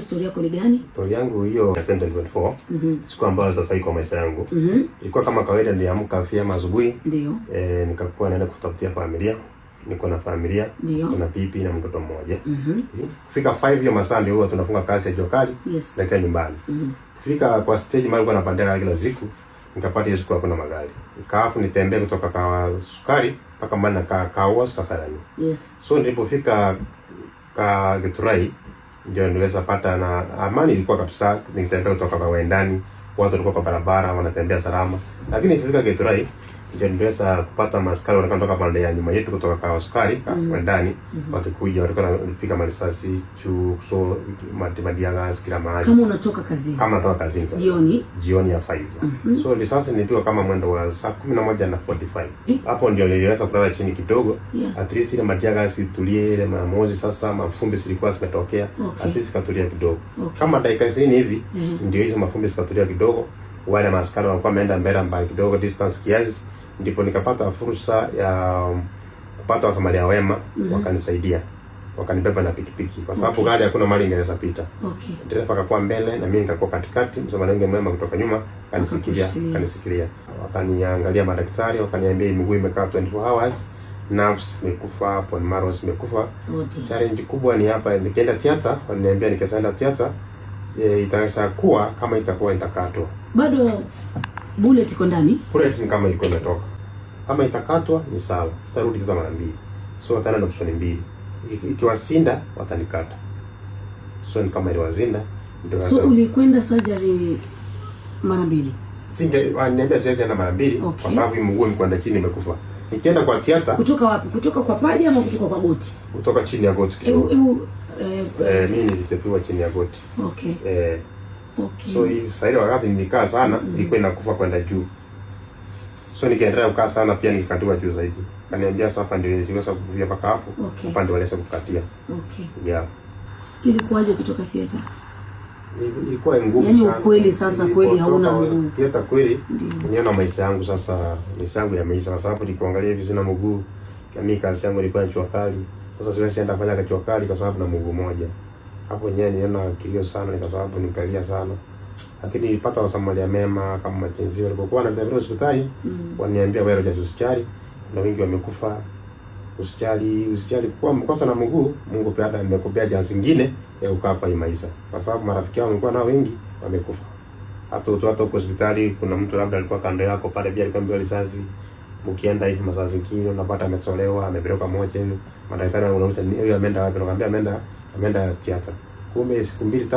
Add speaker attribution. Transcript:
Speaker 1: Historia yako ni gani?
Speaker 2: Historia yangu hiyo ya 2024. Siku ambayo sasa iko maisha yangu. Ilikuwa kama kawaida, niliamka vyema asubuhi.
Speaker 1: Ndio.
Speaker 2: Nikakuwa naenda kutafutia familia. Niko na familia, kuna bibi na mtoto mmoja. Kufika 5 hiyo masaa ndio huwa tunafunga kazi ya jua kali. Nakaa nyumbani. Kufika kwa stage mali kwa napanda kila siku, nikapata hiyo siku hakuna magari. Ikaafu nitembee kutoka kwa Sukari mpaka mbali na Kawas Kasarani. So nilipofika Githurai ndio niliweza pata na amani ilikuwa kabisa. Nitembea kutoka kwa Wendani, watu walikuwa kwa barabara wanatembea salama. Lakini nilifika Githurai ndio niliweza kupata maskari wanatoka pande ya nyuma yetu kutoka kwa Sukari Wendani, wakikuja walikuwa wanapiga marisasi so madiagas kila mahali.
Speaker 1: Kama unatoka kazini? Kama
Speaker 2: natoka kazini jioni ya 5. So risasi nilipigwa kama mwendo wa saa 11:45. Hapo ndio niliweza kulala chini kidogo. At least ile madiagas itulie, ile maamuzi sasa mafumbi zilikuwa zimetokea. At least katulia kidogo. Kama dakika 20 hivi ndio hizo mafumbi zikatulia kidogo. Wale maskari walikuwa wameenda mbali kidogo distance kiasi, ndipo nikapata fursa ya kupata wasamaria wema. Wakanisaidia, wakanibeba na pikipiki kwa sababu gari hakuna mali ingeweza pita. Dereva akakuwa mbele na mimi nikakuwa katikati, msamaria mwema kutoka nyuma kanisikilia. Wakaniangalia madaktari, wakaniambia miguu imekaa 24 hours, nerves imekufa, bone marrow imekufa. Challenge kubwa ni hapa, nikienda theater waliniambia nikienda theater itaweza kuwa kama itakuwa itakatwa.
Speaker 1: Bado bullet iko ndani?
Speaker 2: Bullet ni kama iko imetoka. Kama itakatwa ni sawa, sitarudi tena mara mbili. So watana na option mbili. Ikiwasinda watanikata. So ni kama iliwazinda ndio.
Speaker 1: So ulikwenda surgery mara mbili?
Speaker 2: Niambia siwezi enda mara mbili kwa sababu mguu nikwenda chini imekufa. Nikienda kwa theater.
Speaker 1: Kutoka wapi? Kutoka kwa paji ama kutoka kwa goti?
Speaker 2: Kutoka chini ya goti. Mimi nilitepiwa chini ya goti. So hii sasa ile wakati nilikaa sana ilikuwa inakufa kwenda juu. So nikaendelea kukaa sana pia nikakatiwa juu zaidi. Kaniambia sasa hapa ndio niliweza kuvia mpaka hapo. Hapa ndio waliweza kukatia.
Speaker 1: Ilikuwaje kutoka theater?
Speaker 2: Ilikuwa ngumu
Speaker 1: sana. Yaani kweli sasa kweli hauna mguu.
Speaker 2: Theater kweli. Niona maisha yangu sasa, maisha yangu yameisha kwa sababu nikuangalia hivi sina mguu. Mimi kazi yangu ilikuwa jua kali. Sasa siwezi enda kufanya jua kali kwa sababu na mguu mmoja. Hapo yenyewe niona kilio sana kwa sababu nikalia sana. Lakini nilipata wasamaria mema kama machenzi walipokuwa na vile hospitali, waniambia wewe roja usijali, na wengi wamekufa. Usijali kwa mkosa na mguu, Mungu pia nimekupea chance nyingine ya kukaa kwa maisha. Kwa sababu marafiki wangu walikuwa nao wengi wamekufa. Hata huko hospitali kuna mtu labda alikuwa kando yako pale pia alikuwa mbele risasi. Ukienda hivi masaa zingine unapata ametolewa, amepelekwa moja hivi. Madaktari wanauliza huyo ameenda wapi? Nakwambia ameenda theater. Kumbe siku mbili